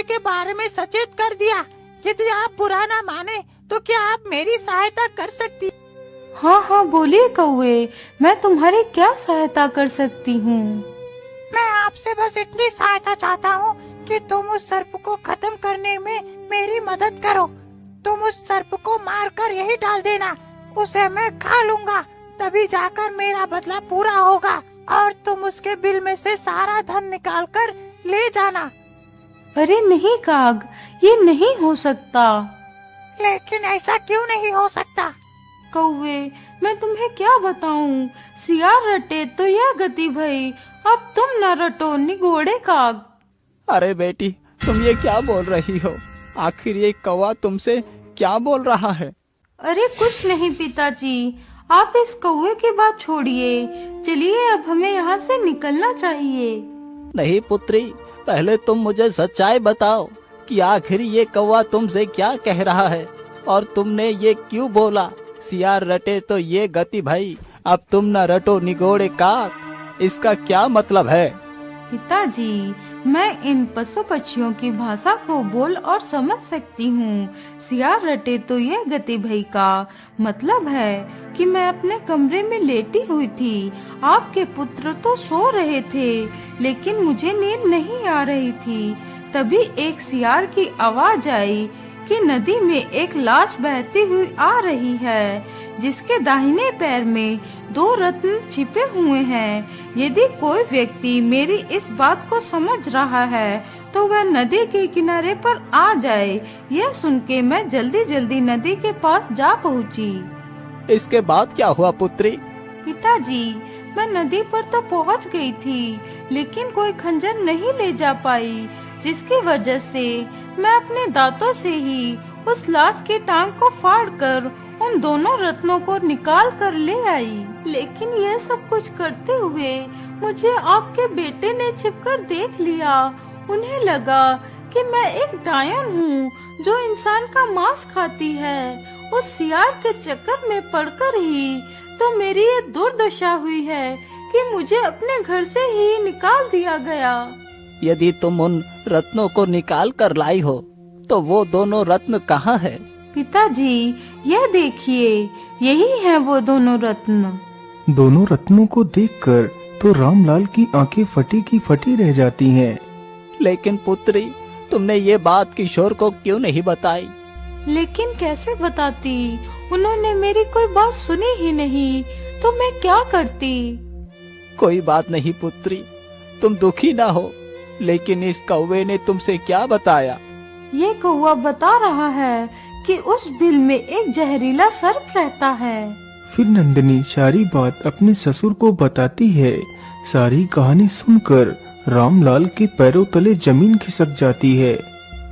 के बारे में सचेत कर दिया। यदि आप बुरा ना माने तो क्या आप मेरी सहायता कर सकती? हाँ हाँ बोलिए कौवे, मैं तुम्हारी क्या सहायता कर सकती हूँ? मैं आपसे बस इतनी सहायता चाहता हूँ कि तुम उस सर्प को खत्म करने में मेरी मदद करो। तुम उस सर्प को मारकर यही डाल देना, उसे मैं खा लूंगा, तभी जाकर मेरा बदला पूरा होगा और तुम उसके बिल में से सारा धन निकालकर ले जाना। अरे नहीं काग, ये नहीं हो सकता। लेकिन ऐसा क्यों नहीं हो सकता? कौवे, मैं तुम्हें क्या बताऊं, सियार रटे तो यह गति भई, अब तुम न रटो निगोड़े काग। अरे बेटी, तुम ये क्या बोल रही हो? आखिर ये कौवा तुमसे क्या बोल रहा है? अरे कुछ नहीं पिताजी, आप इस कौवे की बात छोड़िए, चलिए अब हमें यहाँ से निकलना चाहिए। नहीं पुत्री, पहले तुम मुझे सच्चाई बताओ कि आखिर ये कौवा तुमसे क्या कह रहा है और तुमने ये क्यों बोला, सियार रटे तो ये गति भाई, अब तुम न रटो निगोड़े काग, इसका क्या मतलब है? पिताजी, मैं इन पशु पक्षियों की भाषा को बोल और समझ सकती हूँ। सियार रटे तो यह गति भई का मतलब है कि मैं अपने कमरे में लेटी हुई थी, आपके पुत्र तो सो रहे थे, लेकिन मुझे नींद नहीं आ रही थी। तभी एक सियार की आवाज आई कि नदी में एक लाश बहती हुई आ रही है, जिसके दाहिने पैर में 2 रत्न छिपे हुए हैं। यदि कोई व्यक्ति मेरी इस बात को समझ रहा है तो वह नदी के किनारे पर आ जाए। यह सुन के मैं जल्दी जल्दी नदी के पास जा पहुंची। इसके बाद क्या हुआ पुत्री? पिताजी, मैं नदी पर तो पहुंच गई थी, लेकिन कोई खंजर नहीं ले जा पाई, जिसकी वजह से मैं अपने दांतों से ही उस लाश की टांग को फाड़कर उन दोनों रत्नों को निकाल कर ले आई। लेकिन यह सब कुछ करते हुए मुझे आपके बेटे ने छिपकर देख लिया। उन्हें लगा कि मैं एक डायन हूँ जो इंसान का मांस खाती है। उस सियार के चक्कर में पड़कर ही तो मेरी ये दुर्दशा हुई है कि मुझे अपने घर से ही निकाल दिया गया। यदि तुम उन रत्नों को निकाल कर लाई हो तो वो दोनों रत्न कहाँ है? पिताजी, यह देखिए, यही है वो दोनों रत्न। दोनों रत्नों को देखकर तो रामलाल की आंखें फटी की फटी रह जाती हैं। लेकिन पुत्री, तुमने ये बात किशोर को क्यों नहीं बताई? लेकिन कैसे बताती, उन्होंने मेरी कोई बात सुनी ही नहीं, तो मैं क्या करती। कोई बात नहीं पुत्री, तुम दुखी ना हो, लेकिन इस कौवे ने तुमसे क्या बताया? ये कौवा बता रहा है कि उस बिल में एक जहरीला सर्प रहता है। फिर नंदिनी सारी बात अपने ससुर को बताती है। सारी कहानी सुनकर रामलाल के पैरों तले जमीन खिसक जाती है।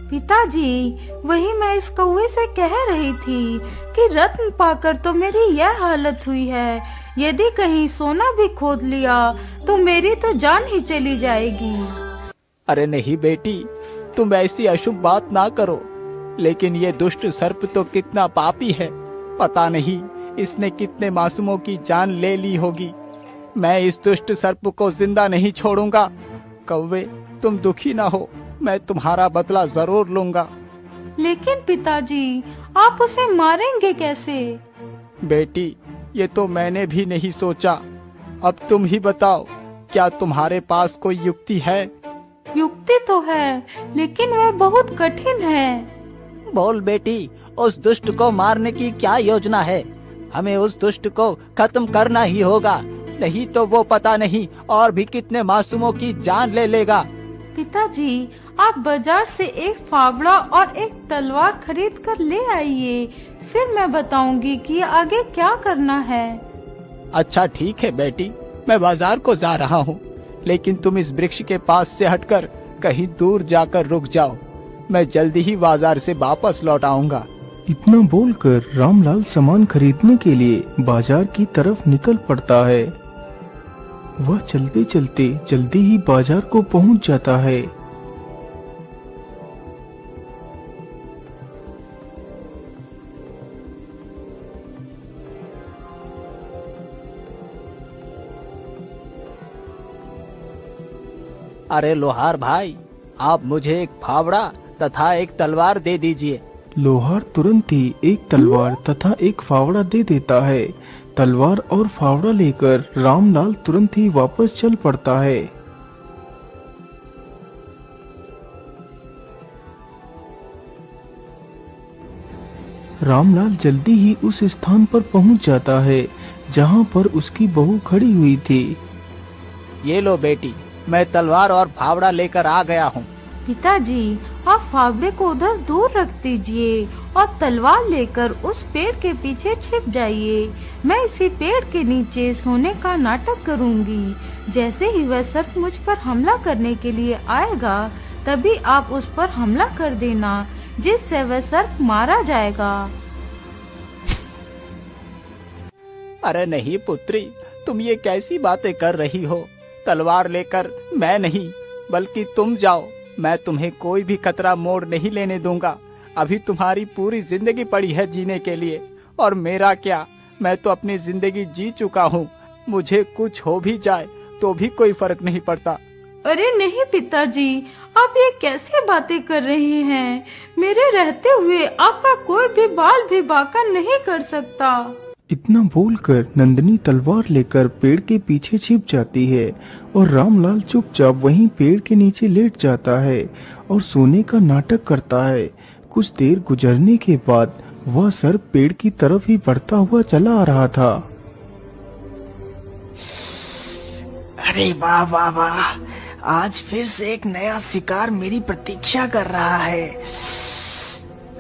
पिताजी, वही मैं इस कौवे से कह रही थी कि रत्न पाकर तो मेरी यह हालत हुई है। यदि कहीं सोना भी खोद लिया तो मेरी तो जान ही चली जाएगी। अरे नहीं बेटी, तुम ऐसी अशुभ बात ना करो। लेकिन ये दुष्ट सर्प तो कितना पापी है, पता नहीं इसने कितने मासूमों की जान ले ली होगी। मैं इस दुष्ट सर्प को जिंदा नहीं छोड़ूंगा। कौवे, तुम दुखी ना हो, मैं तुम्हारा बदला जरूर लूंगा। लेकिन पिताजी, आप उसे मारेंगे कैसे? बेटी, ये तो मैंने भी नहीं सोचा। अब तुम ही बताओ, क्या तुम्हारे पास कोई युक्ति है? युक्ति तो है, लेकिन वह बहुत कठिन है। बोल बेटी, उस दुष्ट को मारने की क्या योजना है? हमें उस दुष्ट को खत्म करना ही होगा, नहीं तो वो पता नहीं और भी कितने मासूमों की जान ले लेगा। पिताजी, आप बाजार से एक फावड़ा और एक तलवार खरीद कर ले आइए, फिर मैं बताऊंगी कि आगे क्या करना है। अच्छा ठीक है बेटी, मैं बाजार को जा रहा हूँ, लेकिन तुम इस वृक्ष के पास से हटकर कहीं दूर जाकर रुक जाओ। मैं जल्दी ही बाजार से वापस लौट आऊंगा। इतना बोलकर रामलाल सामान खरीदने के लिए बाजार की तरफ निकल पड़ता है। वह चलते चलते जल्दी ही बाजार को पहुंच जाता है। अरे लोहार भाई, आप मुझे एक फावड़ा तथा एक तलवार दे दीजिए। लोहार तुरंत ही एक तलवार तथा एक फावड़ा दे देता है। तलवार और फावड़ा लेकर रामलाल तुरंत ही वापस चल पड़ता है। रामलाल जल्दी ही उस स्थान पर पहुंच जाता है जहां पर उसकी बहू खड़ी हुई थी। ये लो बेटी, मैं तलवार और फावड़ा लेकर आ गया हूँ। पिताजी, आप फावड़े को उधर दूर रख दीजिए और तलवार लेकर उस पेड़ के पीछे छिप जाइए। मैं इसी पेड़ के नीचे सोने का नाटक करूंगी। जैसे ही वह सर्प मुझ पर हमला करने के लिए आएगा, तभी आप उस पर हमला कर देना, जिससे वह सर्प मारा जाएगा। अरे नहीं पुत्री, तुम ये कैसी बातें कर रही हो? तलवार लेकर मैं नहीं, बल्कि तुम जाओ। मैं तुम्हें कोई भी खतरा मोड़ नहीं लेने दूंगा। अभी तुम्हारी पूरी जिंदगी पड़ी है जीने के लिए, और मेरा क्या, मैं तो अपनी जिंदगी जी चुका हूँ। मुझे कुछ हो भी जाए तो भी कोई फर्क नहीं पड़ता। अरे नहीं पिताजी, आप ये कैसी बातें कर रहे हैं? मेरे रहते हुए आपका कोई भी बाल भी बांका नहीं कर सकता। इतना बोलकर नंदिनी तलवार लेकर पेड़ के पीछे छिप जाती है और रामलाल चुपचाप वहीं पेड़ के नीचे लेट जाता है और सोने का नाटक करता है। कुछ देर गुजरने के बाद वह सर्प पेड़ की तरफ ही बढ़ता हुआ चला आ रहा था। अरे वाह वाह वाह, आज फिर से एक नया शिकार मेरी प्रतीक्षा कर रहा है।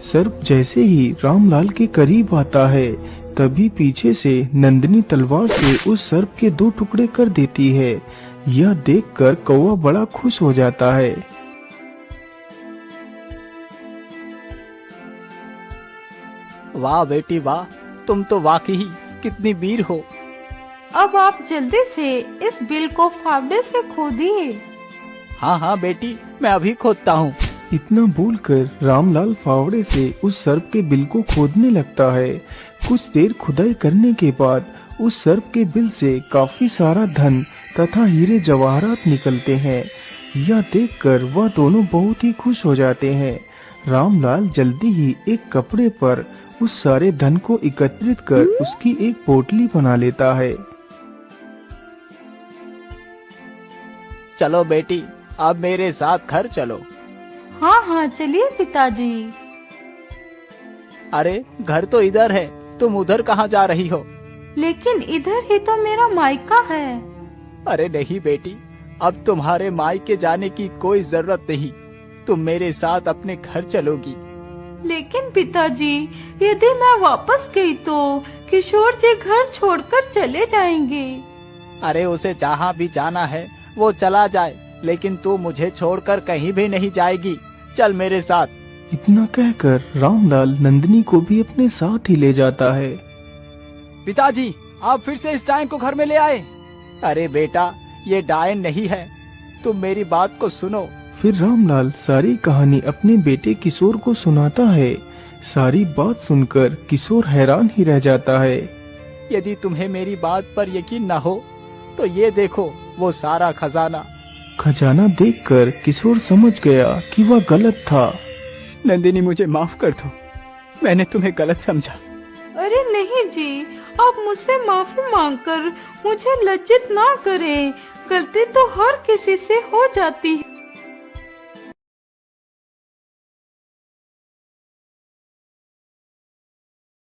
सर्प जैसे ही रामलाल के करीब आता है, तभी पीछे से नंदिनी तलवार से उस सर्प के 2 टुकड़े कर देती है। यह देखकर कौवा बड़ा खुश हो जाता है। वाह बेटी वाह, तुम तो वाकई कितनी वीर हो। अब आप जल्दी से इस बिल को फावड़े से खोदिए। हाँ हाँ बेटी, मैं अभी खोदता हूँ। इतना बोलकर रामलाल फावड़े से उस सर्प के बिल को खोदने लगता है। कुछ देर खुदाई करने के बाद उस सर्प के बिल से काफी सारा धन तथा हीरे जवाहरात निकलते हैं। यह देखकर वह दोनों बहुत ही खुश हो जाते हैं। रामलाल जल्दी ही एक कपड़े पर उस सारे धन को एकत्रित कर उसकी एक पोटली बना लेता है। चलो बेटी, अब मेरे साथ घर चलो। हाँ हाँ चलिए पिताजी। अरे घर तो इधर है, तुम उधर कहाँ जा रही हो? लेकिन इधर ही तो मेरा मायका है। अरे नहीं बेटी, अब तुम्हारे मायके जाने की कोई जरूरत नहीं। तुम मेरे साथ अपने घर चलोगी। लेकिन पिताजी, यदि मैं वापस गई तो किशोर जी घर छोड़कर चले जाएंगे। अरे उसे जहाँ भी जाना है वो चला जाए, लेकिन तू मुझे छोड़कर कहीं भी नहीं जाएगी। चल मेरे साथ। इतना कहकर रामलाल नंदिनी को भी अपने साथ ही ले जाता है। पिताजी, आप फिर से इस डायन को घर में ले आए। अरे बेटा, ये डायन नहीं है, तुम मेरी बात को सुनो। फिर रामलाल सारी कहानी अपने बेटे किशोर को सुनाता है। सारी बात सुनकर किशोर हैरान ही रह जाता है। यदि तुम्हें मेरी बात पर यकीन न हो तो ये देखो, वो सारा खजाना। खजाना देखकर किशोर समझ गया कि वह गलत था। नंदिनी, मुझे माफ कर दो, मैंने तुम्हें गलत समझा। अरे नहीं जी, आप मुझसे माफी मांगकर मुझे लज्जित ना करें। गलती तो हर किसी से हो जाती है।